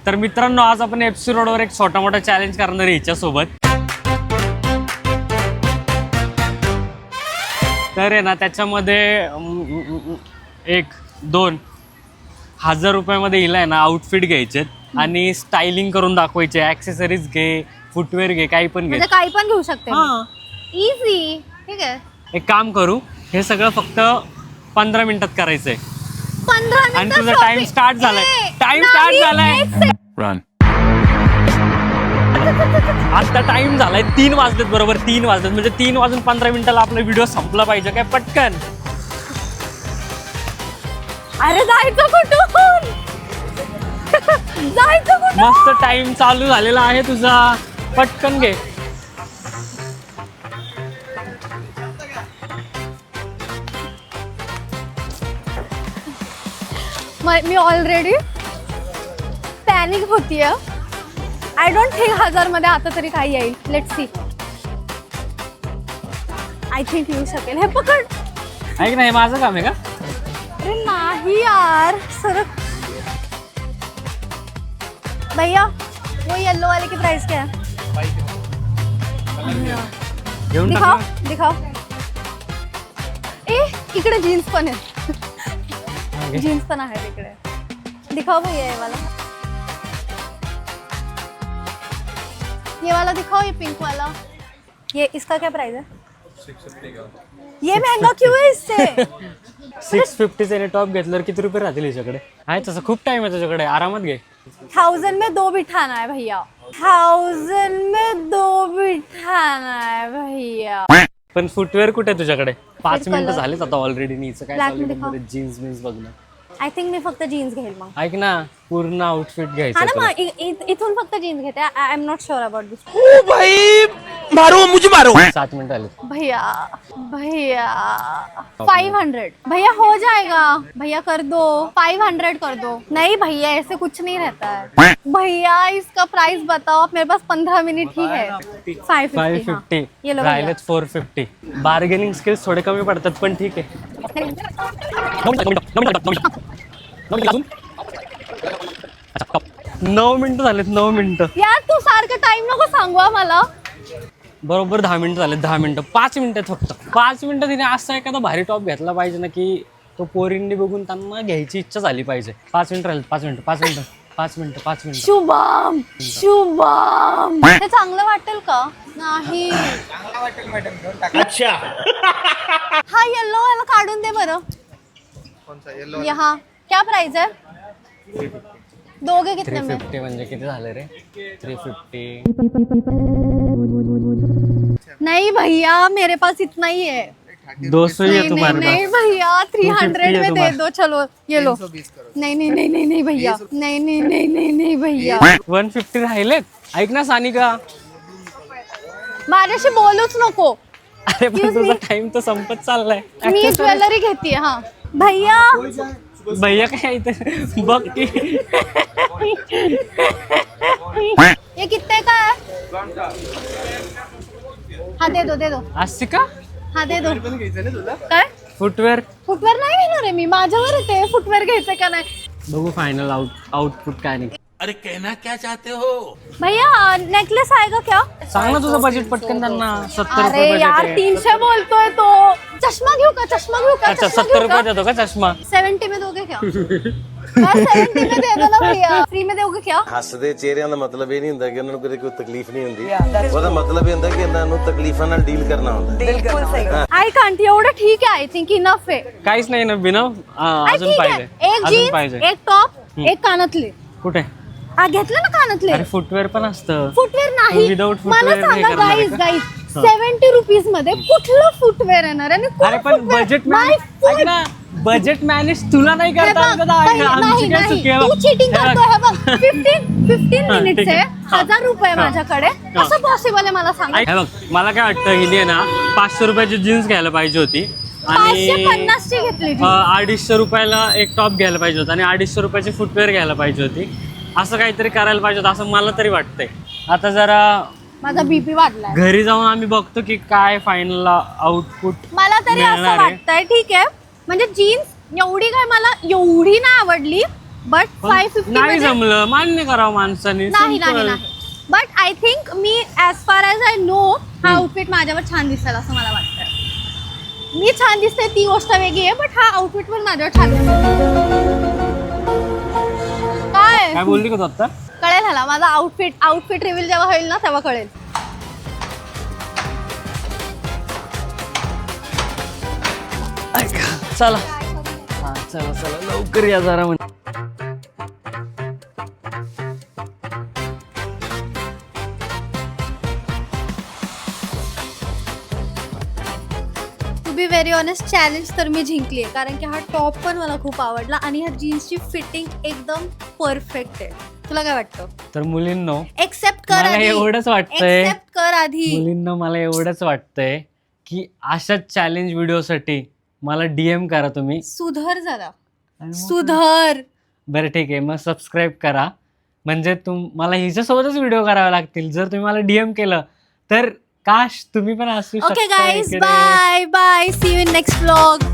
तर मित्रांनो आज आपण एफसी रोडवर एक छोटा मोठा चॅलेंज करणार आहे हिच्यासोबत. तर आहे ना त्याच्यामध्ये 1-2 रुपयामध्ये हिला आहे ना आउटफिट घ्यायचे आणि स्टायलिंग करून दाखवायचे. ॲक्सेसरीज घे, फुटवेअर घे, काही पण घे, काही पण घेऊ शकते. इझी. ठीक आहे, एक काम करू, हे सगळं फक्त 15 मिनिटात करायचंय. 15 आणि तुझा टाइम स्टार्ट झालाय. Run. आता टाइम झालाय 3 वाजलेत, बरोबर 3 वाजलेत. म्हणजे 3 वाजून 15 मिनिटाला आपला व्हिडिओ संपला पाहिजे. काय पटकन. अरे जायचं कुठून? जायचं कुठून? मस्त टाइम चालू झालेला आहे तुझा, पटकन घे. मी ऑलरेडी पॅनिक होतीये. आय डोंट थिंक 1000 मध्ये आता तरी काही येईल. Let's see. आय थिंक येऊ शकेल. हे पकड. ऐक ना, हे माझं काम आहे का? अरे नाही यार, सरक. भैया वो येलो वाले की प्राइस क्या है? घेऊन दिखाओ टाक ना. दिखाओ. ए इकडे जीन्स पण आहे. घे. जीन्स पण आहे तिकडे. दिखाओ भैया ये वाला. ये वाला दिखाओ, ये पिंक वाला. ये इसका क्या प्राइस है? 650 का. ये महंगा क्यों है इससे? 650 टॉप घेतल्यावर किती रुपये राहतील याच्याकडे? आहे तसं खूप टाइम आहे तुझ्याकडे, आरामात घे. 1000 में 2 बिठाना है भैया. 1000 में 2 बिठाना है भैया. पण फुटवेअर कुठे आहे तुझ्याकडे? 5 Red मिनिटं color. झालीच आता ऑलरेडी. नीचं काय Black चालू मध्ये आहे? जीन्स बीन्स बघणं. आय थिंक मी फक्त जीन्स घेईल मग. ऐक ना, पूर्ण आउटफिट हा घ्यायचं ना, तुला. मग इथून फक्त जीन्स घेते. I am not sure about this. ओ भाई मारो मुझे मारो. 7 मिनिटं आले. भैया भैया 500 भैया हो जाएगा. भैया कर दो. 500 कर दो. नहीं भैया ऐसे कुछ नहीं रहता है. भैया इसका प्राइस बताओ. मेरे पास 15 मिनट ही है. 550. 550 ये लो भैया. राहिलेत 450. बार्गेनिंग स्किल्स थोडे कमी पडतात पण ठीक आहे. 9 मिनिटं झालेत. 9 मिनिटं. यार तू सारखं टाइम नको सांगवा मला. बरोबर 10 मिनिटं झाले. 10 मिनिटं. 5 मिनिटं फक्त. 5 मिनिटं तिने असा एखादा भारी टॉप घेतला पाहिजे ना की तो पोरींनी बघून त्यांना घ्यायची इच्छा झाली पाहिजे. 5 मिनिटं राहिले. 5 मिनिटं. 5 मिनिटं. 5 मिनिटं. 5 मिनिटं. शुभम शुभम हे चांगलं वाटेल का? नाही. अच्छा. हा येलो वाला काढून दे बरं. यहाँ क्या प्राइस है? दोगे कितने में? 350 म्हणजे किती झालं रे? 350. नहीं भैया मेरे पास इतना ही है. 200 ही है नहीं तुम्हारे नहीं पास. भैया 300 है में दे तुम्हारे. दो. चलो ये लो. नहीं नहीं नहीं नहीं नहीं भैया. नहीं नहीं नहीं नहीं नहीं भैया. 150 राहिलेत. ऐक ना सानिका, माझ्याशी बोलूच नको. अरे पण Excuse तुझा me. टाइम तर संपत चाललाय. मी ज्वेलरी घेतीये. हा भैया भैया काय इथे बघ की. ये कितने का है? हाँ दे दो दे दो. असं का? हाँ दे दो. काय फुटवेअर फुटवेअर नाही घेणार आहे मी. माझ्यावर येते फुटवेअर घ्यायचं का नाही. बघू फायनल आउटपुट काय नाही. अरे कहना क्या चाहते हो? भैया नेकलेस आएगा क्या? सांग ना तुझं बजेट पटकन त्यांना. 70 अरे रुपये यार बजेट आहे. 300 बोलतोय तो. चष्मा घेऊ का? चष्मा घेऊ का? अच्छा चष्मा 70 घेऊ रुपये का? देतो का चष्मा? 70 में दोगे क्या? 70 में दे दो ना भैया. फ्री में दोगे क्या? ਹੱਸਦੇ ਚਿਹਰਿਆਂ ਦਾ ਮਤਲਬ ਇਹ ਨਹੀਂ ਹੁੰਦਾ ਕਿ ਉਹਨਾਂ ਨੂੰ ਕਦੇ ਕੋਈ ਤਕਲੀਫ ਨਹੀਂ ਹੁੰਦੀ. ਉਹਦਾ ਮਤਲਬ ਇਹ ਹੁੰਦਾ ਕਿ ਇਹਨਾਂ ਨੂੰ ਤਕਲੀਫਾਂ ਨਾਲ ਡੀਲ ਕਰਨਾ ਹੁੰਦਾ. I can't. एवढं ठीक आहे. आय थिंक इनफ आहे. काहीच नाही ना बिना. आई अजून ठीक पाहिजे. आहे. एक अजून जीन्स पाहिजे. एक टॉप एक कानातले. कुठे? घेतलं ना कानातले. अरे फुटवेअर पण असतं. फुटवेअर नाही. Without मला footwear नाही सांगा करणार आहे गाईज का? गाईज 70 रुपीज मध्ये कुठलं फुटवेअर येणार? आणि अरे पण बजेट बजेट मॅनेज तुला नाही करता आलं तर आमची काय चुकी आहे? तू चिटिंग हे बघ. करतोय. हे बघ 15 हा, मिनिट्स ठीक आहे. आहे. 1000 रुपये माझ्याकडे. कसं पॉसिबल आहे मला सांगा. हे बघ, मला काय वाटतं हिने ना 500 रुपयाची जीन्स घ्यायला पाहिजे होती आणि 550 ची घेतली. 250 रुपयाला एक टॉप घ्यायला पाहिजे होता आणि 250 रुपयाची फुटवेअर घ्यायला पाहिजे होती. असं काहीतरी करायला पाहिजे होतं असं मला तरी वाटतंय. आता जरा माझा बीपी वाढलाय. घरी जाऊन आम्ही बघतो की काय फायनल आउटपुट मला तरी असं वाटतंय. ठीक आहे म्हणजे जीन्स एवढी काय मला एवढी नाही आवडली बट 550 नाही मध्ये जमलं, मान्य करावं माणसाने. नाही simple. नाही नाही. But I think me as far as I know हा आउटफिट माझ्यावर छान दिसेल असं मला वाटतं. मी छान दिसते ती गोष्ट वेगळी आहे, बट हा आउटफिट पण माझ्यावर छान दिसेल. काय बोलली का तू आता? कळेल ह्याला माझा आउटफिट रिव्हील जेव्हा होईल ना तेव्हा कळेल. चला हा चला चला लवकर या जरा म्हणजे. To be very honest challenge तर मी जिंकली आहे, कारण की हा टॉप पण मला खूप आवडला आणि ह्या जीन्सची फिटिंग एकदम परफेक्ट आहे. तुला काय वाटतं? तर मुलींनो एक्सेप्ट कर मला आधी. एवढंच वाटतंय, एक्सेप्ट कर आधी. मुलींना मला एवढंच वाटतंय की अशाच चॅलेंज व्हिडिओसाठी मला DM करा तुम्ही. सुधर जरा, आणि मग- सुधर. बरं ठीक आहे, मग सबस्क्राईब करा. म्हणजे मला हिच्यासोबतच व्हिडिओ करावे लागतील. जर तुम्ही मला DM केलं तर काश तुम्ही पण असू ओके शकता गाईज, इकडे. Bye bye, see you in next vlog.